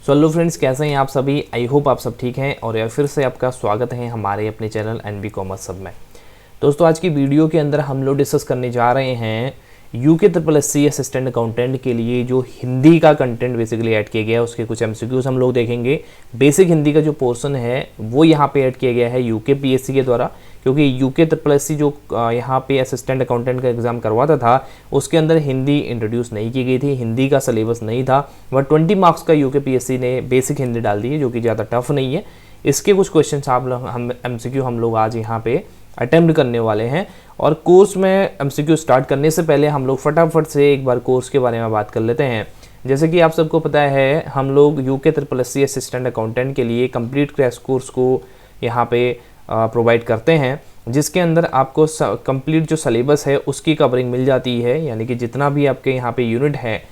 So hello friends, कैसे हैं आप सभी। आई होप आप सब ठीक हैं और फिर से आपका स्वागत है हमारे अपने चैनल एनबी कॉमर्स सब में। दोस्तों, आज की वीडियो के अंदर हम लोग डिस्कस करने जा रहे हैं यूके SSC असिस्टेंट अकाउंटेंट के लिए जो हिंदी का कंटेंट बेसिकली ऐड किया गया है, उसके कुछ एमसीक्यूज हम लोग देखेंगे। बेसिक हिंदी का जो पोर्शन है वो यहाँ पे ऐड किया गया है यूके PSC के द्वारा, क्योंकि यूके SSC जो यहाँ पे असिस्टेंट अकाउंटेंट का एग्ज़ाम करवाता था उसके अंदर हिंदी इंट्रोड्यूस नहीं की गई थी, हिंदी का सिलेबस नहीं था। वह 20 मार्क्स का यूके PSC ने बेसिक हिंदी डाल दी है, जो कि ज़्यादा टफ नहीं है। इसके कुछ क्वेश्चन हम एमसीक्यू हम लोग आज यहाँ पे अटेम्प्ट करने वाले हैं। और कोर्स में एमसीक्यू स्टार्ट करने से पहले हम लोग फटाफट से एक बार कोर्स के बारे में बात कर लेते हैं। जैसे कि आप सबको पता है, हम लोग यूके SSC असिस्टेंट अकाउंटेंट के लिए कंप्लीट क्रैश कोर्स को यहाँ पे प्रोवाइड करते हैं, जिसके अंदर आपको कंप्लीट जो सिलेबस है उसकी कवरिंग मिल जाती है। यानी कि जितना भी आपके यहाँ पे यूनिट है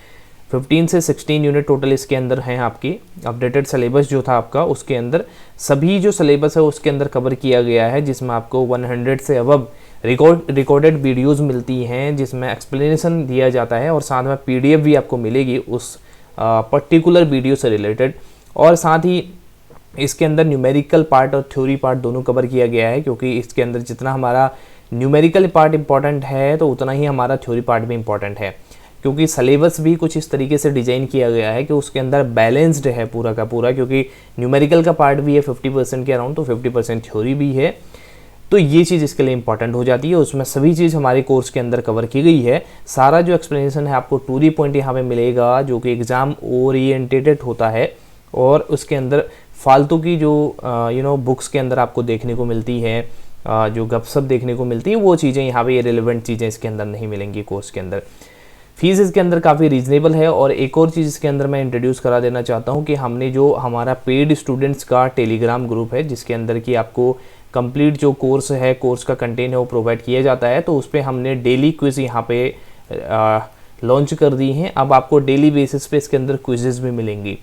15 से 16 यूनिट टोटल इसके अंदर हैं। आपकी अपडेटेड सिलेबस जो था आपका, उसके अंदर सभी जो सिलेबस है उसके अंदर कवर किया गया है, जिसमें आपको 100 से अबव रिकॉर्डेड वीडियोस मिलती हैं, जिसमें एक्सप्लेनेशन दिया जाता है और साथ में PDF भी आपको मिलेगी उस पर्टिकुलर वीडियो से रिलेटेड। और साथ ही इसके अंदर न्यूमेरिकल पार्ट और थ्योरी पार्ट दोनों कवर किया गया है, क्योंकि इसके अंदर जितना हमारा न्यूमेरिकल पार्ट इंपॉर्टेंट है तो उतना ही हमारा थ्योरी पार्ट भी इंपॉर्टेंट है, क्योंकि सिलेबस भी कुछ इस तरीके से डिज़ाइन किया गया है कि उसके अंदर बैलेंस्ड है पूरा का पूरा, क्योंकि न्यूमेरिकल का पार्ट भी है 50% के अराउंड, तो 50% थ्योरी भी है। तो ये चीज़ इसके लिए इंपॉर्टेंट हो जाती है। उसमें सभी चीज़ हमारे कोर्स के अंदर कवर की गई है। सारा जो एक्सप्लेनेशन है आपको टू दी पॉइंट यहाँ पे मिलेगा, जो कि एग्ज़ाम ओरिएंटेड होता है। और उसके अंदर फालतू की जो बुक्स के अंदर आपको देखने को मिलती है, जो गपशप देखने को मिलती है, वो चीज़ें यहाँ पे रिलेवेंट चीज़ें इसके अंदर नहीं मिलेंगी कोर्स के अंदर। फीस इसके अंदर काफ़ी रीजनेबल है। और एक और चीज़ इसके अंदर मैं इंट्रोड्यूस करा देना चाहता हूँ कि हमने जो हमारा पेड स्टूडेंट्स का टेलीग्राम ग्रुप है, जिसके अंदर की आपको कंप्लीट जो कोर्स है, कोर्स का कंटेंट है वो प्रोवाइड किया जाता है, तो उस पर हमने डेली क्विज़ यहाँ पे लॉन्च कर दी हैं। अब आपको डेली बेसिस पे इसके अंदर क्विजेज़ भी मिलेंगी।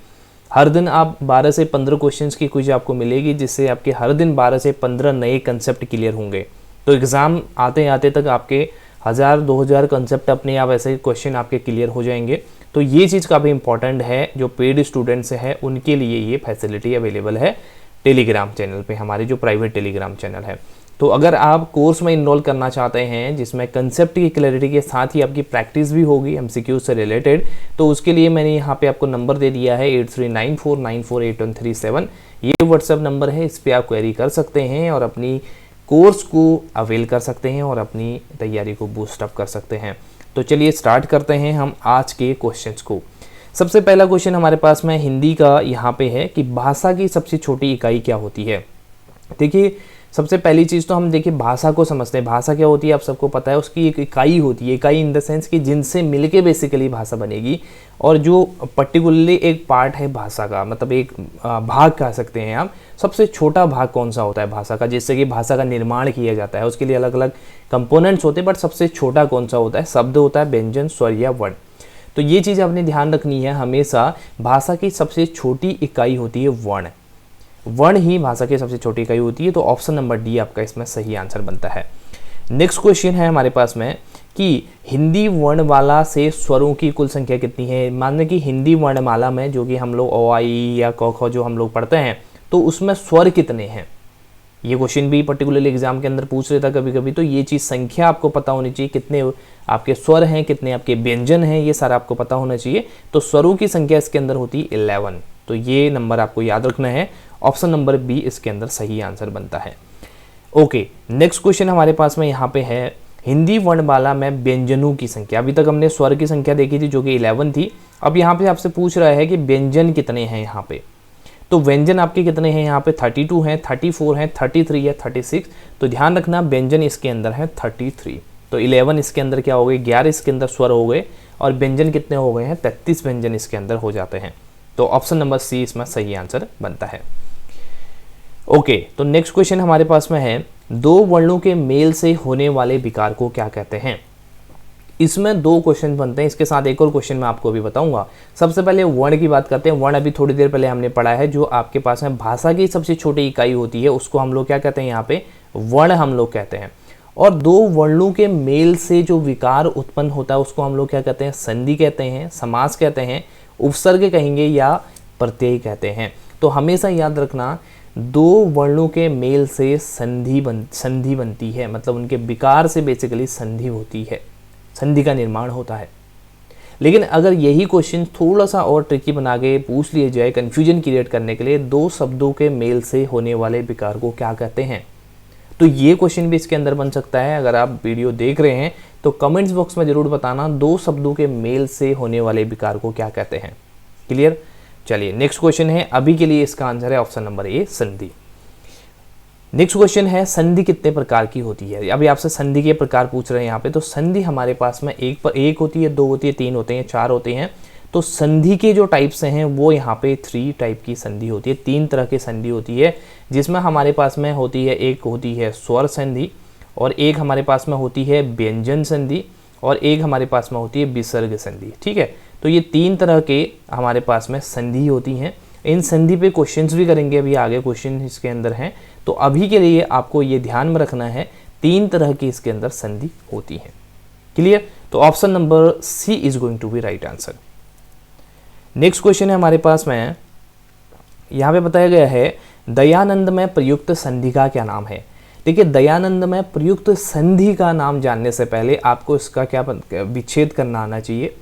हर दिन आप 12 से 15 क्वेश्चंस की क्विज आपको मिलेगी, जिससे आपके हर दिन 12 से 15 नए कंसेप्ट क्लियर होंगे। तो एग्ज़ाम आते आते तक आपके 1000-2000 कंसेप्ट अपने आप ऐसे क्वेश्चन आपके क्लियर हो जाएंगे। तो ये चीज़ काफ़ी इंपॉर्टेंट है, जो पेड स्टूडेंट्स हैं उनके लिए ये फैसिलिटी अवेलेबल है टेलीग्राम चैनल पे, हमारे जो प्राइवेट टेलीग्राम चैनल है। तो अगर आप कोर्स में इनरोल करना चाहते हैं, जिसमें कंसेप्ट की क्लैरिटी के साथ ही आपकी प्रैक्टिस भी होगी MCQ से रिलेटेड, तो उसके लिए मैंने यहाँ पे आपको नंबर दे दिया है 8394948137। ये व्हाट्सएप नंबर है, इस पर आप क्वेरी कर सकते हैं और अपनी कोर्स को अवेल कर सकते हैं और अपनी तैयारी को बूस्टअप कर सकते हैं। तो चलिए स्टार्ट करते हैं हम आज के क्वेश्चंस को। सबसे पहला क्वेश्चन हमारे पास में हिंदी का यहाँ पे है कि भाषा की सबसे छोटी इकाई क्या होती है। देखिए, सबसे पहली चीज़ तो हम देखिए भाषा को समझते हैं। भाषा क्या होती है आप सबको पता है, उसकी एक इकाई होती है। इकाई इन द सेंस कि जिनसे मिलके बेसिकली भाषा बनेगी, और जो पर्टिकुलरली एक पार्ट है भाषा का, मतलब एक भाग कह सकते हैं आप। सबसे छोटा भाग कौन सा होता है भाषा का, जिससे कि भाषा का निर्माण किया जाता है। उसके लिए अलग अलग कंपोनेंट्स होते हैं, बट सबसे छोटा कौन सा होता है, शब्द होता है, व्यंजन, स्वर या वर्ण। तो ये चीज़ आपने ध्यान रखनी है हमेशा। भाषा की सबसे छोटी इकाई होती है वर्ण। वर्ण ही भाषा की सबसे छोटी इकाई होती है। तो ऑप्शन नंबर डी आपका इसमें सही आंसर बनता है। नेक्स्ट क्वेश्चन है हमारे पास में कि हिंदी वर्णमाला से स्वरों की कुल संख्या कितनी है। मान लें कि हिंदी वर्णमाला में जो कि हम लोग अ, आ, इ या क, ख जो हम लोग पढ़ते हैं, तो उसमें स्वर कितने हैं। ये क्वेश्चन भी पर्टिकुलरली एग्जाम के अंदर पूछ लेता कभी कभी। तो ये चीज़ संख्या आपको पता होनी चाहिए, कितने आपके स्वर हैं, कितने आपके व्यंजन हैं, ये सारा आपको पता होना चाहिए। तो स्वरों की संख्या इसके अंदर होती है 11। तो ये नंबर आपको याद रखना है। ऑप्शन नंबर बी इसके अंदर सही आंसर बनता है। ओके, नेक्स्ट क्वेश्चन हमारे पास में यहाँ पे है हिंदी वर्णमाला में व्यंजनों की संख्या। अभी तक हमने स्वर की संख्या देखी थी जो कि 11 थी। अब यहाँ पे आपसे पूछ रहा है कि व्यंजन कितने हैं यहाँ पे। तो व्यंजन आपके कितने हैं यहाँ पे, 32 हैं, 34 हैं, 33 या 36। तो ध्यान रखना व्यंजन इसके अंदर है 33। तो 11 इसके अंदर क्या हो गए, 11 इसके अंदर स्वर हो गए, और व्यंजन कितने हो गए हैं, 33 व्यंजन इसके अंदर हो जाते हैं। तो ऑप्शन नंबर सी इसमें सही आंसर बनता है। ओके, तो नेक्स्ट क्वेश्चन हमारे पास में है दो वर्णों के मेल से होने वाले विकार को क्या कहते हैं। इसमें दो क्वेश्चन बनते हैं। इसके साथ एक और क्वेश्चन मैं आपको अभी बताऊंगा। सबसे पहले वर्ण की बात करते हैं। वर्ण अभी थोड़ी देर पहले हमने पढ़ा है, जो आपके पास में भाषा की सबसे छोटी इकाई होती है उसको हम लोग क्या कहते हैं, यहाँ पे वर्ण हम लोग कहते हैं। और दो वर्णों के मेल से जो विकार उत्पन्न होता है उसको हम लोग क्या कहते हैं, संधि कहते हैं, समास कहते हैं, उपसर्ग कहेंगे या प्रत्यय कहते हैं। तो हमेशा याद रखना, दो वर्णों के मेल से संधि बनती है, मतलब उनके विकार से बेसिकली संधि होती है, संधि का निर्माण होता है। लेकिन अगर यही क्वेश्चन थोड़ा सा और ट्रिकी बना के पूछ लिए जाए कन्फ्यूजन क्रिएट करने के लिए, दो शब्दों के मेल से होने वाले विकार को क्या कहते हैं, तो ये क्वेश्चन भी इसके अंदर बन सकता है। अगर आप वीडियो देख रहे हैं तो कमेंट्स बॉक्स में जरूर बताना, दो शब्दों के मेल से होने वाले विकार को क्या कहते हैं। क्लियर? चलिए नेक्स्ट क्वेश्चन है, अभी के लिए इसका आंसर है ऑप्शन नंबर ए, संधि। नेक्स्ट क्वेश्चन है, संधि कितने प्रकार की होती है। अभी आपसे संधि के प्रकार पूछ रहे हैं यहाँ पे, तो संधि हमारे पास में एक होती है, दो होती है, तीन होते हैं, चार होते हैं। तो संधि के जो टाइप्स हैं वो यहाँ पे 3 टाइप की संधि होती है, 3 तरह की संधि होती है, जिसमें हमारे पास में होती है, एक होती है स्वर संधि, और एक हमारे पास में होती है व्यंजन संधि, और एक हमारे पास में होती है विसर्ग संधि। ठीक है, तो ये 3 तरह के हमारे पास में संधि होती हैं। इन संधि पे क्वेश्चंस भी करेंगे, अभी आगे क्वेश्चन इसके अंदर हैं। तो अभी के लिए आपको ये ध्यान में रखना है, 3 तरह की इसके अंदर संधि होती है। क्लियर? तो option number C is going to be right answer. Next question है हमारे पास में, यहाँ पे बताया गया है, दयानंद में प्रयुक्त संधि का क्या नाम है। देखिए, दयानंद में प्रयुक्त संधि का नाम जानने से पहले आपको इसका क्या विच्छेद करना आना चाहिए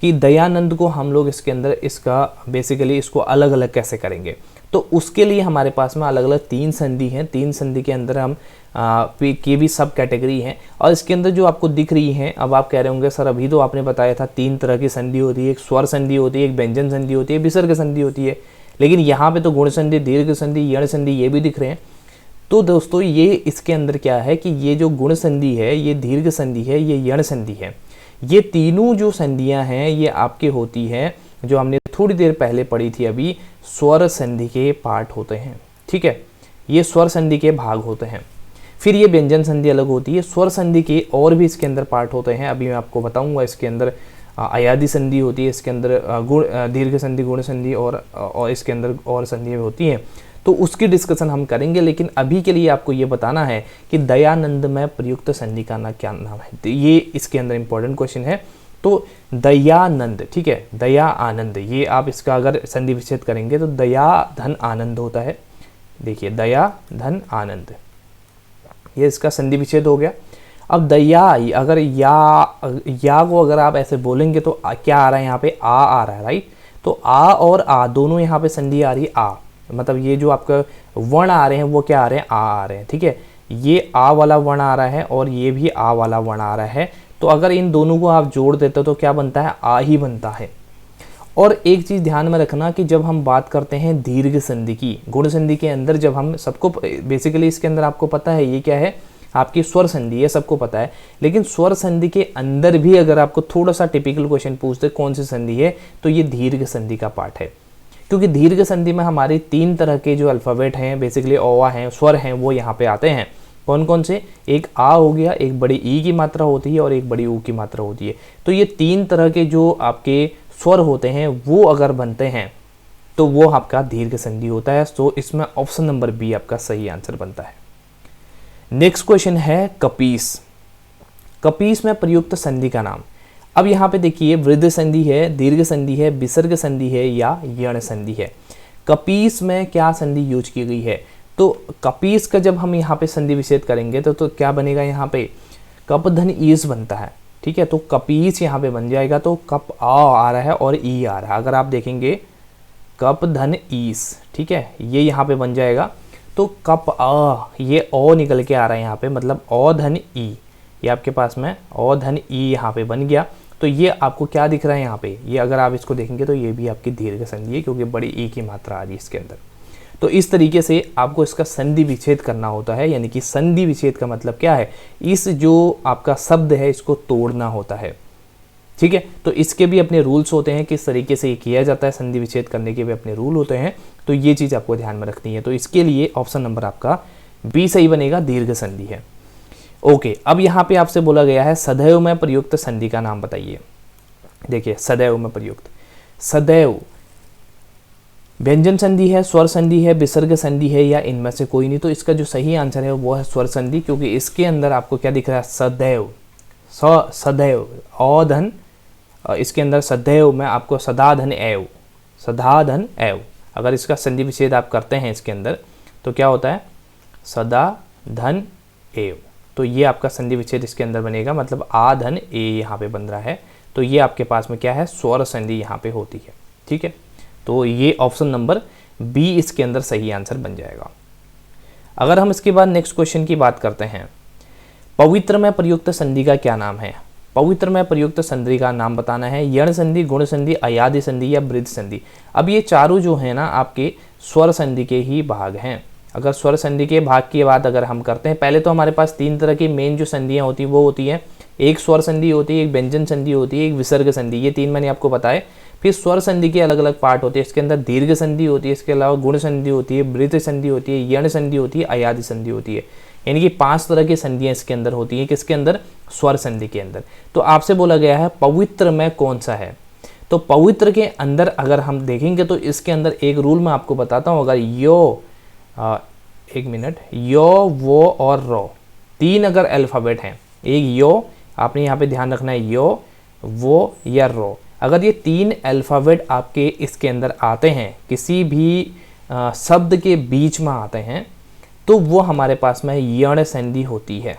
कि दयानंद को हम लोग इसके अंदर इसका बेसिकली इसको अलग अलग कैसे करेंगे। तो उसके लिए हमारे पास में अलग अलग 3 संधि हैं। 3 संधि के अंदर हम की भी सब कैटेगरी हैं, और इसके अंदर जो आपको दिख रही हैं, अब आप कह रहे होंगे सर अभी तो आपने बताया था 3 तरह की संधि होती है, एक स्वर संधि होती है, एक व्यंजन संधि होती है, विसर्ग संधि होती है, लेकिन यहाँ पे तो गुण संधि, दीर्घ संधि, यण संधि ये भी दिख रहे हैं। तो दोस्तों ये इसके अंदर क्या है कि ये जो गुण संधि है, ये दीर्घ संधि है, ये यण संधि है, ये तीनों जो संधियां हैं ये आपके होती है, जो हमने थोड़ी देर पहले पढ़ी थी अभी, स्वर संधि के पार्ट होते हैं। ठीक है, ये स्वर संधि के भाग होते हैं। फिर ये व्यंजन संधि अलग होती है। स्वर संधि के और भी इसके अंदर पार्ट होते हैं, अभी मैं आपको बताऊंगा। इसके अंदर अयादि संधि होती है, इसके अंदर गुण दीर्घ संधि, गुण संधि और इसके अंदर और संधियाँ होती हैं, तो उसकी डिस्कशन हम करेंगे। लेकिन अभी के लिए आपको ये बताना है कि दयानंद में प्रयुक्त संधि का क्या नाम है। तो ये इसके अंदर इंपॉर्टेंट क्वेश्चन है। तो दयानंद, ठीक है, दया आनंद, ये आप इसका अगर संधि विच्छेद करेंगे तो दया धन आनंद होता है। देखिए, दया धन आनंद, ये इसका संधि विच्छेद हो गया। अब दया, अगर या को अगर आप ऐसे बोलेंगे तो क्या आ रहा है यहाँ पे, आ रहा है, राइट। तो आ और आ दोनों यहाँ पे संधि आ रही है, आ मतलब ये जो आपका वर्ण आ रहे हैं वो क्या आ रहे हैं, आ रहे हैं। ठीक है, ये आ वाला वर्ण आ रहा है और ये भी आ वाला वर्ण आ रहा है। तो अगर इन दोनों को आप जोड़ देते हो तो क्या बनता है, आ ही बनता है। और एक चीज़ ध्यान में रखना कि जब हम बात करते हैं दीर्घ संधि की, गुण संधि के अंदर, जब हम सबको बेसिकली इसके अंदर आपको पता है ये क्या है, आपकी स्वर संधि, ये सबको पता है। लेकिन स्वर संधि के अंदर भी अगर आपको थोड़ा सा टिपिकल क्वेश्चन पूछते कौन सी संधि है, तो ये दीर्घ संधि का पार्ट है। क्योंकि दीर्घ संधि में हमारे 3 तरह के जो अल्फ़ाबेट हैं, बेसिकली औवा हैं, स्वर हैं, वो यहाँ पे आते हैं। कौन कौन से, एक आ हो गया, एक बड़ी ई की मात्रा होती है और एक बड़ी ऊ की मात्रा होती है। तो ये 3 तरह के जो आपके स्वर होते हैं वो अगर बनते हैं तो वो आपका दीर्घ संधि होता है। तो इसमें ऑप्शन नंबर बी आपका सही आंसर बनता है। नेक्स्ट क्वेश्चन है कपीस। कपीस में प्रयुक्त संधि का नाम। अब यहाँ पे देखिए, वृद्ध संधि है, दीर्घ संधि है, विसर्ग संधि है या यण संधि है। कपीस में क्या संधि यूज की गई है, तो कपीस का जब हम यहाँ पे संधि विच्छेद करेंगे तो क्या बनेगा, यहाँ पे कप धन ईस बनता है। ठीक है, तो कपीस यहाँ पे बन जाएगा। तो कप आ रहा है और ई आ रहा है, अगर आप देखेंगे कप धन ईस, ठीक है, ये यहाँ पे बन जाएगा। तो कप आ, ये ओ निकल के आ रहा है यहाँ पे, मतलब ओ धन ई, ये आपके पास में ओ धन ई यहाँ पे बन गया। तो ये आपको क्या दिख रहा है यहाँ पे, ये अगर आप इसको देखेंगे तो ये भी आपकी दीर्घ संधि है, क्योंकि बड़ी ई की मात्रा आ रही है इसके अंदर। तो इस तरीके से आपको इसका संधि विच्छेद करना होता है, यानी कि संधि विच्छेद का मतलब क्या है, इस जो आपका शब्द है इसको तोड़ना होता है। ठीक है, तो इसके भी अपने रूल्स होते हैं, किस तरीके से ये किया जाता है, संधि विच्छेद करने के भी अपने रूल होते हैं। तो ये चीज़ आपको ध्यान में रखनी है। तो इसके लिए ऑप्शन नंबर आपका बी सही बनेगा, दीर्घ संधि है। ओके, अब यहाँ पे आपसे बोला गया है सदैव में प्रयुक्त संधि का नाम बताइए। देखिए, सदैव में प्रयुक्त, सदैव व्यंजन संधि है, स्वर संधि है, विसर्ग संधि है या इनमें से कोई नहीं। तो इसका जो सही आंसर है वो है स्वर संधि, क्योंकि इसके अंदर आपको क्या दिख रहा है, सदैव, सदैव, औ धन, इसके अंदर सदैव में आपको सदा धन एव, सदा धन एव। अगर इसका संधि विच्छेद आप करते हैं इसके अंदर तो क्या होता है, सदा धन एव। तो ये आपका संधि विच्छेद इसके अंदर बनेगा, मतलब आ धन ए यहाँ पे बन रहा है। तो ये आपके पास में क्या है, स्वर संधि यहाँ पे होती है। ठीक है, तो ये ऑप्शन नंबर बी इसके अंदर सही आंसर बन जाएगा। अगर हम इसके बाद नेक्स्ट क्वेश्चन की बात करते हैं, पवित्र में प्रयुक्त संधि का क्या नाम है। पवित्र में प्रयुक्त संधि का नाम बताना है, यण संधि, गुण संधि, अयादि संधि या वृद्ध संधि। अब ये चारों जो है ना आपके स्वर संधि के ही भाग हैं। अगर स्वर संधि के भाग की बात अगर हम करते हैं, पहले तो हमारे पास 3 तरह की मेन जो संधियाँ होती हैं वो होती हैं, एक स्वर संधि होती है, एक व्यंजन संधि होती है, एक विसर्ग संधि। ये 3 मैंने आपको बताए। फिर स्वर संधि के अलग अलग पार्ट होते हैं, इसके अंदर दीर्घ संधि होती है, इसके अलावा गुण संधि होती है, वृत्त संधि होती है, यण संधि होती है, अयादि संधि होती है। यानी कि 5 तरह की संधियां इसके अंदर होती हैं, किसके अंदर, स्वर संधि के अंदर। तो आपसे बोला गया है पवित्र में कौन सा है। तो पवित्र के अंदर अगर हम देखेंगे तो इसके अंदर एक रूल मैं आपको बताता हूँ। अगर यो एक मिनट, यो, वो और रो 3 अगर अल्फ़ाबेट हैं, एक यो, आपने यहाँ पे ध्यान रखना है, यो, वो या रो, अगर ये 3 अल्फ़ाबेट आपके इसके अंदर आते हैं, किसी भी शब्द के बीच में आते हैं, तो वो हमारे पास में यण संधि होती है।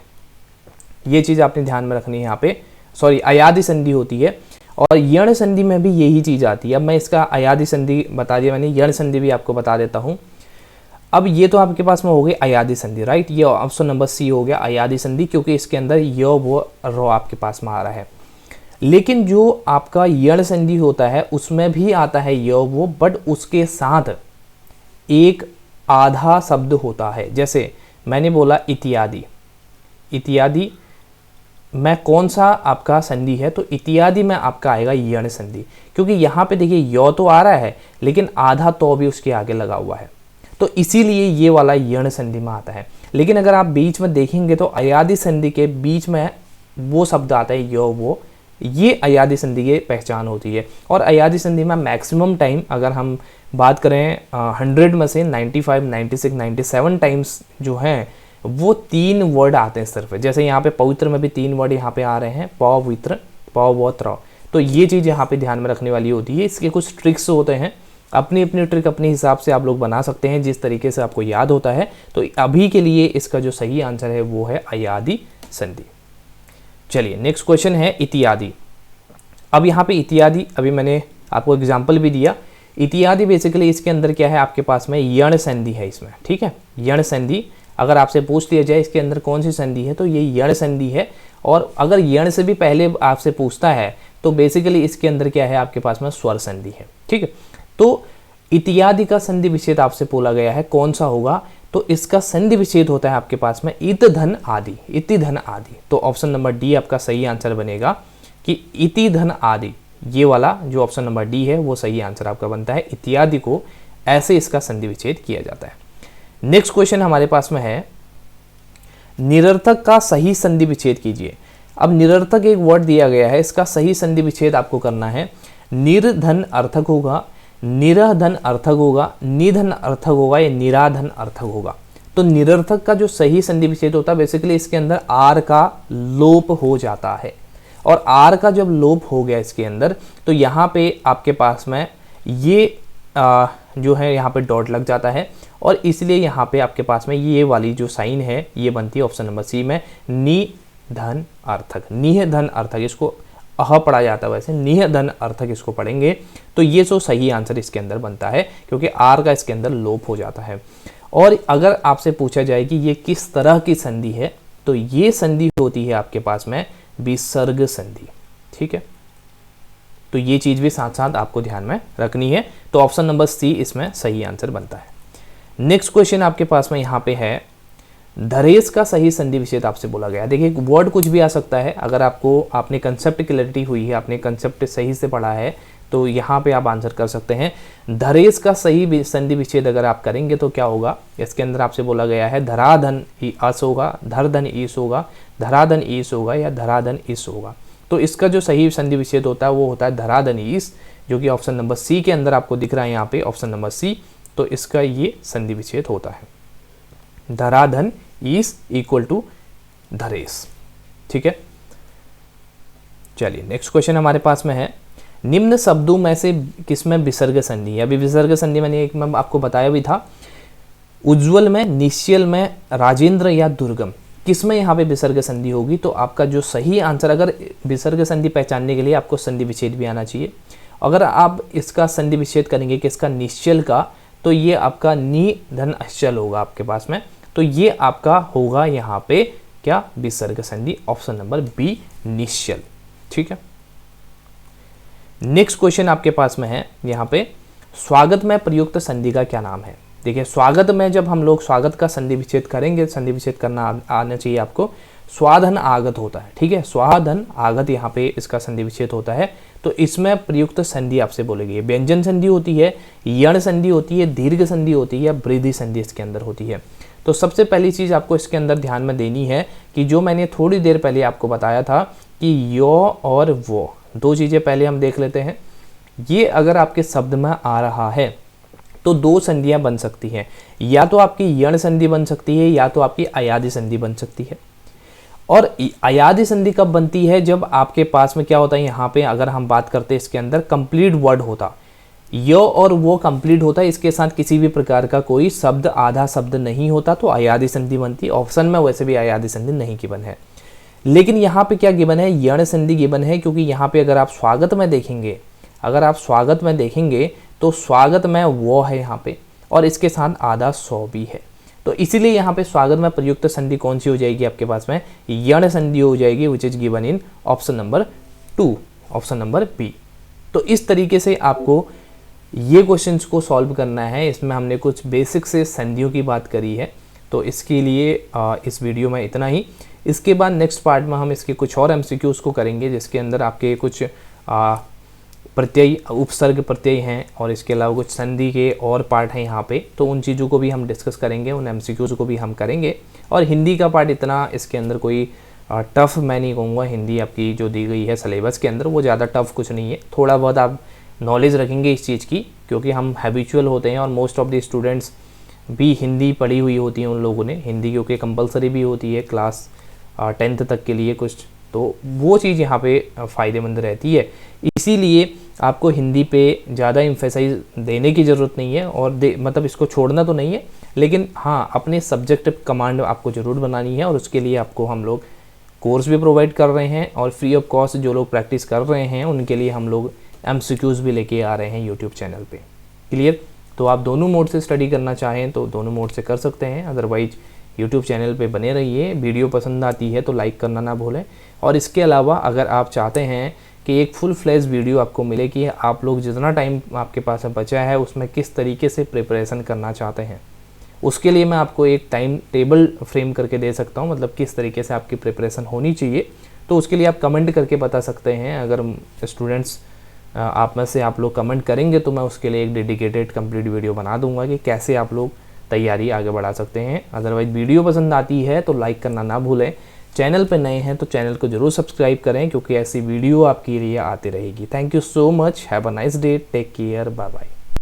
ये चीज़ आपने ध्यान में रखनी है यहाँ पे, सॉरी अयादि संधि होती है। और यण संधि में भी यही चीज़ आती है। अब मैं इसका अयादि संधि बता दिया मैंने, यण संधि भी आपको बता देता हूँ। अब ये तो आपके पास में हो गई अयादि संधि, राइट। ये ऑप्शन नंबर सी हो गया अयादि संधि, क्योंकि इसके अंदर यो, वो, रो आपके पास में आ रहा है। लेकिन जो आपका यण संधि होता है उसमें भी आता है यो, वो, बट उसके साथ एक आधा शब्द होता है। जैसे मैंने बोला इत्यादि, इत्यादि में कौन सा आपका संधि है, तो इत्यादि में आपका आएगा यण संधि, क्योंकि यहाँ पे देखिए यो तो आ रहा है लेकिन आधा तो भी उसके आगे लगा हुआ है, तो इसीलिए ये वाला यण संधि में आता है। लेकिन अगर आप बीच में देखेंगे तो अयादि संधि के बीच में वो शब्द आता है यो, वो, ये अयादि संधि की पहचान होती है। और अयादि संधि में मैक्सिमम टाइम अगर हम बात करें 100 में से 95, 96, 97 टाइम्स जो हैं वो 3 वर्ड आते हैं सिर्फ। जैसे यहाँ पे पवित्र में भी 3 वर्ड यहाँ पे आ रहे हैं, पवित्र, पवित्र। तो ये चीज़ यहाँ पे ध्यान में रखने वाली होती है। इसके कुछ ट्रिक्स होते हैं, अपनी अपनी ट्रिक अपने हिसाब से आप लोग बना सकते हैं, जिस तरीके से आपको याद होता है। तो अभी के लिए इसका जो सही आंसर है वो है अयादि संधि। चलिए नेक्स्ट क्वेश्चन है इत्यादि। अब यहाँ पे इत्यादि अभी मैंने आपको एग्जाम्पल भी दिया। इत्यादि बेसिकली इसके अंदर क्या है, आपके पास में यण संधि है इसमें, ठीक है। यण संधि अगर आपसे पूछ लिया जाए इसके अंदर कौन सी संधि है, तो ये यण संधि है। और अगर यण से भी पहले आपसे पूछता है तो बेसिकली इसके अंदर क्या है, आपके पास में स्वर संधि है, ठीक है। तो इत्यादि का संधि विच्छेद आपसे बोला गया है कौन सा होगा, तो इसका संधि विच्छेद होता है आपके पास में इत धन आदि, इति धन आदि। तो ऑप्शन नंबर डी आपका सही आंसर बनेगा कि इति धन आदि, ये वाला जो ऑप्शन नंबर डी है वो सही आंसर आपका बनता है। इत्यादि को ऐसे इसका संधि विच्छेद किया जाता है। नेक्स्ट क्वेश्चन हमारे पास में है, निरर्थक का सही संधि विच्छेद कीजिए। अब निरर्थक एक वर्ड दिया गया है, इसका सही संधि विच्छेद आपको करना है। निर्धन अर्थक होगा, निरधन अर्थक होगा, निधन अर्थक होगा या निराधन अर्थक होगा। तो निरर्थक का जो सही संधि विच्छेद होता है बेसिकली इसके अंदर आर का लोप हो जाता है। और आर का जब लोप हो गया इसके अंदर तो यहाँ पे आपके पास में ये जो है यहाँ पे डॉट लग जाता है, और इसलिए यहाँ पे आपके पास में ये वाली जो साइन है ये बनती है ऑप्शन नंबर सी में निधन अर्थक। निधन अर्थक इसको अह पढ़ा जाता है, वैसे निधन अर्थक इसको पढ़ेंगे तो ये जो सही आंसर इसके अंदर बनता है, क्योंकि आर का इसके अंदर लोप हो जाता है। और अगर आपसे पूछा जाए कि ये किस तरह की संधि है, तो ये संधि होती है आपके पास में विसर्ग संधि, ठीक है। तो ये चीज भी साथ साथ आपको ध्यान में रखनी है। तो ऑप्शन नंबर सी इसमें सही आंसर बनता है। नेक्स्ट क्वेश्चन आपके पास में यहाँ पे है, धरेश का सही संधि विच्छेद आपसे बोला गया। देखिए वर्ड कुछ भी आ सकता है, अगर आपने कंसेप्ट क्लैरिटी हुई है, आपने कंसेप्ट सही से पढ़ा है तो यहाँ पे आप आंसर कर सकते हैं। धरेश का सही संधि विच्छेद अगर आप करेंगे तो क्या होगा, इसके अंदर आपसे बोला गया है धराधन अस होगा, धरधन ईस होगा, धराधन ईस होगा या धराधन इस होगा। तो इसका जो सही संधि विच्छेद होता है वो होता है धराधन ईस, जो कि ऑप्शन नंबर सी के अंदर आपको दिख रहा है यहाँ पे ऑप्शन नंबर सी। तो इसका ये संधि विच्छेद होता है धराधन ईस इक्वल टू धरेश, ठीक है। चलिए नेक्स्ट क्वेश्चन हमारे पास में है, निम्न शब्दों में से किसमें विसर्ग संधि, अभी विसर्ग संधि मैंने एक में आपको बताया भी था, उज्ज्वल में, निश्चल में, राजेंद्र या दुर्गम, किसमें यहाँ पे विसर्ग संधि होगी। तो आपका जो सही आंसर, अगर विसर्ग संधि पहचानने के लिए आपको संधि विच्छेद भी आना चाहिए। अगर आप इसका संधि विच्छेद करेंगे किसका, निश्चल का, तो ये आपका नि धन अश्चल होगा आपके पास में, तो ये आपका होगा यहाँ पे क्या, विसर्ग संधि, ऑप्शन नंबर बी निश्चल। ठीक है, नेक्स्ट क्वेश्चन आपके पास में है यहाँ पे, स्वागत में प्रयुक्त संधि का क्या नाम है। देखिए स्वागत में जब हम लोग स्वागत का संधि विच्छेद करेंगे, संधि विच्छेद करना आना चाहिए आपको, स्वाधन आगत होता है। ठीक है, स्वाधन आगत यहाँ पे इसका संधि विच्छेद होता है। तो इसमें प्रयुक्त संधि आपसे बोलेगी, व्यंजन संधि होती है, यण संधि होती है, दीर्घ संधि होती है, वृद्धि संधि इसके अंदर होती है। तो सबसे पहली चीज आपको इसके अंदर ध्यान में देनी है कि जो मैंने थोड़ी देर पहले आपको बताया था कि यो और वो, दो चीजें पहले हम देख लेते हैं। ये अगर आपके शब्द में आ रहा है तो दो संधियां बन सकती हैं, या तो आपकी यण संधि बन सकती है या तो आपकी अयादि संधि बन सकती है। और अयादि संधि कब बनती है, जब आपके पास में क्या होता है, यहाँ पे अगर हम बात करते हैं इसके अंदर कंप्लीट वर्ड होता, यो और वो कंप्लीट होता है, इसके साथ किसी भी प्रकार का कोई शब्द, आधा शब्द नहीं होता, तो अयादि संधि बनती है। ऑप्शन में वैसे भी अयादि संधि नहीं गिवन है, लेकिन यहाँ पे क्या गिवन है, यण संधि गिवन है, क्योंकि यहाँ पे अगर आप स्वागत में देखेंगे, अगर आप स्वागत में देखेंगे तो स्वागत में वो है यहाँ पे, और इसके साथ आधा सौ भी है, तो इसीलिए यहाँ पे स्वागत में प्रयुक्त संधि कौन सी हो जाएगी आपके पास में, यण संधि हो जाएगी, which is given in option number 2, option number B. तो इस तरीके से आपको ये क्वेश्चंस को सॉल्व करना है। इसमें हमने कुछ बेसिक से संधियों की बात करी है, तो इसके लिए इस वीडियो में इतना ही। इसके बाद नेक्स्ट पार्ट में हम इसके कुछ और एमसीक्यूज को करेंगे, जिसके अंदर आपके कुछ प्रत्यय, उपसर्ग प्रत्यय हैं, और इसके अलावा कुछ संधि के और पार्ट हैं यहाँ पे, तो उन चीज़ों को भी हम डिस्कस करेंगे, उन एमसीक्यूज को भी हम करेंगे। और हिंदी का पार्ट इतना इसके अंदर कोई टफ मैं नहीं कहूँगा, हिंदी आपकी जो दी गई है सिलेबस के अंदर वो ज़्यादा टफ कुछ नहीं है, थोड़ा बहुत आप नॉलेज रखेंगे इस चीज़ की, क्योंकि हम हैबिचुअल होते हैं और मोस्ट ऑफ द स्टूडेंट्स भी हिंदी पढ़ी हुई होती है उन लोगों ने, हिंदी क्योंकि कंपलसरी भी होती है क्लास 10th तक के लिए कुछ, तो वो चीज़ यहाँ पे फ़ायदेमंद रहती है। इसीलिए आपको हिंदी पे ज़्यादा इम्फेसाइज देने की ज़रूरत नहीं है, और मतलब इसको छोड़ना तो नहीं है, लेकिन हाँ अपने सब्जेक्ट कमांड आपको ज़रूर बनानी है, और उसके लिए आपको हम लोग कोर्स भी प्रोवाइड कर रहे हैं, और फ्री ऑफ कॉस्ट जो लोग प्रैक्टिस कर रहे हैं उनके लिए हम लोग एमसीक्यूज़ भी लेके आ रहे हैं यूट्यूब चैनल पे। क्लियर? तो आप दोनों मोड से स्टडी करना चाहें तो दोनों मोड से कर सकते हैं, अदरवाइज यूट्यूब चैनल पे बने रहिए। वीडियो पसंद आती है तो लाइक करना ना भूलें, और इसके अलावा अगर आप चाहते हैं कि एक फुल फ्लैश वीडियो आपको मिले कि आप लोग जितना टाइम आपके पास बचा है उसमें किस तरीके से प्रिपरेशन करना चाहते हैं, उसके लिए मैं आपको एक टाइम टेबल फ्रेम करके दे सकता हूँ, मतलब किस तरीके से आपकी प्रिपरेशन होनी चाहिए। तो उसके लिए आप कमेंट करके बता सकते हैं, अगर स्टूडेंट्स आप में से आप लोग कमेंट करेंगे तो मैं उसके लिए एक डेडिकेटेड कंप्लीट वीडियो बना दूंगा कि कैसे आप लोग तैयारी आगे बढ़ा सकते हैं। अदरवाइज वीडियो पसंद आती है तो लाइक करना ना भूलें, चैनल पर नए हैं तो चैनल को जरूर सब्सक्राइब करें, क्योंकि ऐसी वीडियो आपके लिए आती रहेगी। Thank you so much, have a nice day, take care, bye bye.